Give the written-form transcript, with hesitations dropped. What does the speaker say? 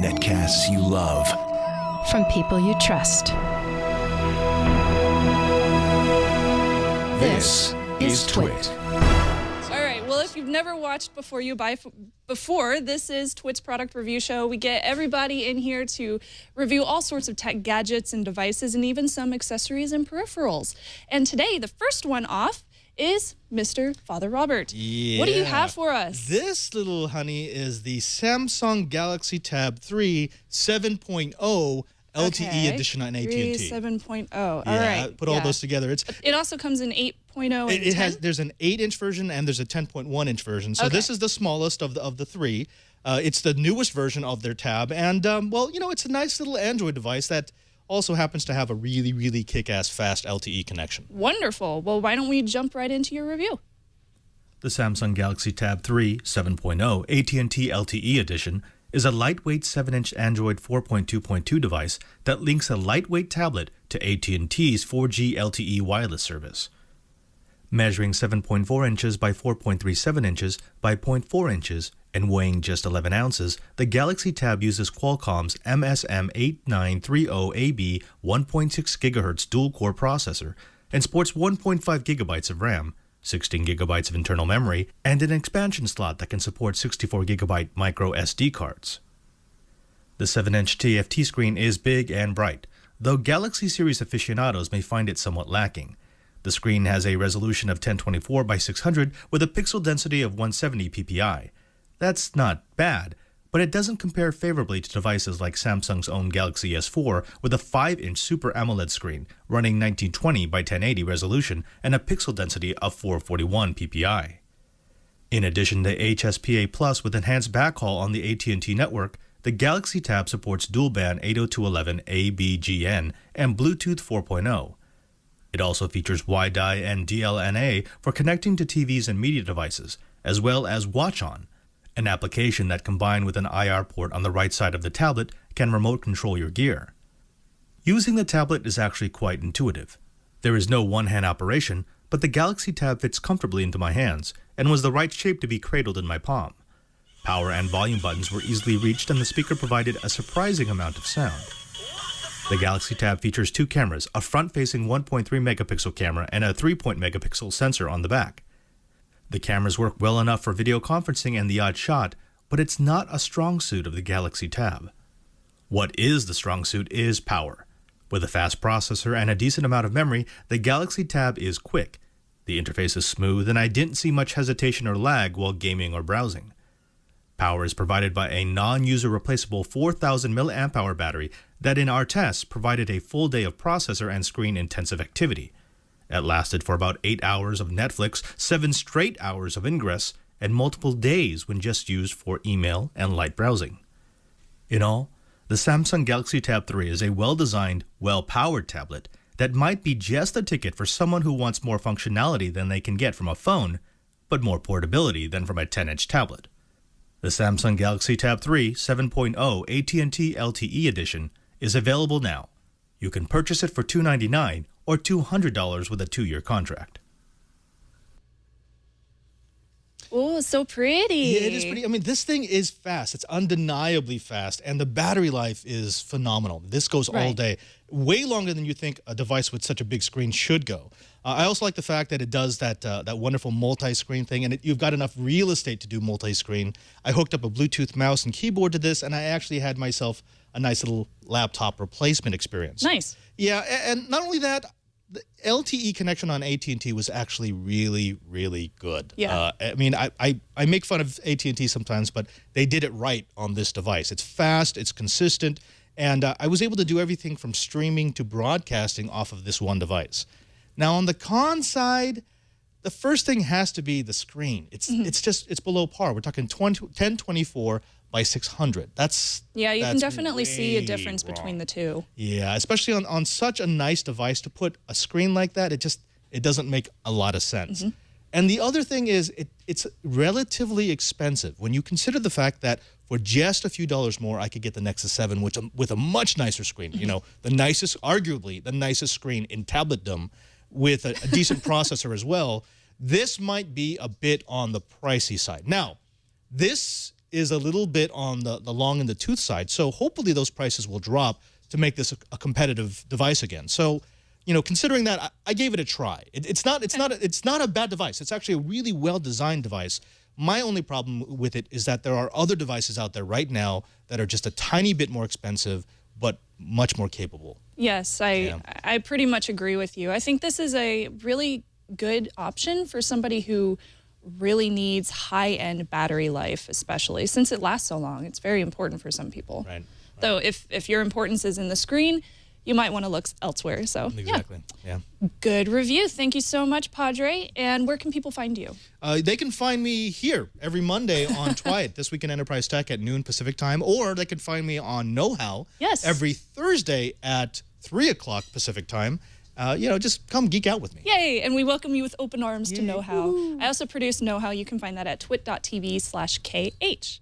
Netcasts you love. From people you trust. This is Twit. All right, well, if you've never watched Before You Buy Before, this is Twit's product review show. We get everybody in here to review all sorts of tech gadgets and devices and even some accessories and peripherals. And today, the first one off is Mr. Father Robert. Yeah. What do you have for us? This little honey is the Samsung Galaxy Tab 3 7.0 LTE edition on AT&T. 7.0. All yeah, right. put all those together. It also comes in 8.0 and 10? There's an 8-inch version and there's a 10.1-inch version. So this is the smallest of the three. It's the newest version of their tab. And, well, you know, it's a nice little Android device that also happens to have a really, really kick-ass fast LTE connection. Wonderful. Well, why don't we jump right into your review? The Samsung Galaxy Tab 3 7.0 AT&T LTE edition is a lightweight 7-inch Android 4.2.2 device that links a lightweight tablet to AT&T's 4G LTE wireless service. Measuring 7.4 inches by 4.37 inches by 0.4 inches and weighing just 11 ounces, the Galaxy Tab uses Qualcomm's MSM8930AB 1.6 GHz dual-core processor and sports 1.5 gigabytes of RAM, 16 gigabytes of internal memory, and an expansion slot that can support 64 gigabyte micro SD cards. The 7-inch TFT screen is big and bright, though Galaxy series aficionados may find it somewhat lacking. The screen has a resolution of 1024 by 600 with a pixel density of 170 ppi. That's not bad, but it doesn't compare favorably to devices like Samsung's own Galaxy S4 with a 5-inch Super AMOLED screen running 1920 by 1080 resolution and a pixel density of 441 ppi. In addition to HSPA Plus with enhanced backhaul on the AT&T network, the Galaxy Tab supports dual-band 802.11 and Bluetooth 4.0. It also features WiDi and DLNA for connecting to TVs and media devices, as well as Watch On, an application that combined with an IR port on the right side of the tablet can remote control your gear. Using the tablet is actually quite intuitive. There is no one-hand operation, but the Galaxy Tab fits comfortably into my hands and was the right shape to be cradled in my palm. Power and volume buttons were easily reached and the speaker provided a surprising amount of sound. The Galaxy Tab features two cameras, a front-facing 1.3 megapixel camera and a 3-megapixel sensor on the back. The cameras work well enough for video conferencing and the odd shot, but it's not a strong suit of the Galaxy Tab. What is the strong suit is power. With a fast processor and a decent amount of memory, the Galaxy Tab is quick. The interface is smooth and I didn't see much hesitation or lag while gaming or browsing. Power is provided by a non-user replaceable 4,000 mAh battery that in our tests provided a full day of processor and screen intensive activity. It lasted for about 8 hours of Netflix, 7 straight hours of Ingress, and multiple days when just used for email and light browsing. In all, the Samsung Galaxy Tab 3 is a well-designed, well-powered tablet that might be just the ticket for someone who wants more functionality than they can get from a phone, but more portability than from a 10-inch tablet. The Samsung Galaxy Tab 3 7.0 AT&T LTE edition is available now. You can purchase it for $299 or $200 with a 2-year contract. Oh, so pretty. Yeah, it is pretty. I mean, this thing is fast. It's undeniably fast, and the battery life is phenomenal. This goes all day, way longer than you think a device with such a big screen should go. I also like the fact that it does that wonderful multi-screen thing, and you've got enough real estate to do multi-screen. I hooked up a Bluetooth mouse and keyboard to this, and I actually had myself a nice little laptop replacement experience. Nice. Yeah, and not only that, the LTE connection on AT&T was actually really, really good. Yeah. I mean, I make fun of AT&T sometimes, but they did it right on this device. It's fast, it's consistent, and I was able to do everything from streaming to broadcasting off of this one device. Now, on the con side, the first thing has to be the screen. It's below par. We're talking 1024 by 600. That's you can definitely see a way difference wrong. between the two. Yeah, especially on such a nice device to put a screen like that, it doesn't make a lot of sense. And the other thing is it's relatively expensive when you consider the fact that for just a few dollars more, I could get the Nexus 7, which with a much nicer screen. You know, arguably the nicest screen in tabletdom, with a decent processor as well. This might be a bit on the pricey side. Now, this is a little bit on the long in the tooth side. So hopefully those prices will drop to make this a competitive device again. So, considering that, I gave it a try. It's not a bad device. It's actually a really well-designed device. My only problem with it is that there are other devices out there right now that are just a tiny bit more expensive, but much more capable. Yes, I pretty much agree with you. I think this is a really good option for somebody who really needs high-end battery life, especially since it lasts so long. It's very important for some people. Right. Though if your importance is in the screen, you might want to look elsewhere. So Exactly. Yeah. Good review. Thank you so much, Padre. And where can people find you? They can find me here every Monday on TWIT, This Week in Enterprise Tech at noon Pacific time, or they can find me on Know How every Thursday at 3 o'clock Pacific time. Just come geek out with me. Yay! And we welcome you with open arms to Know How. I also produce Know How. You can find that at twit.tv/KH.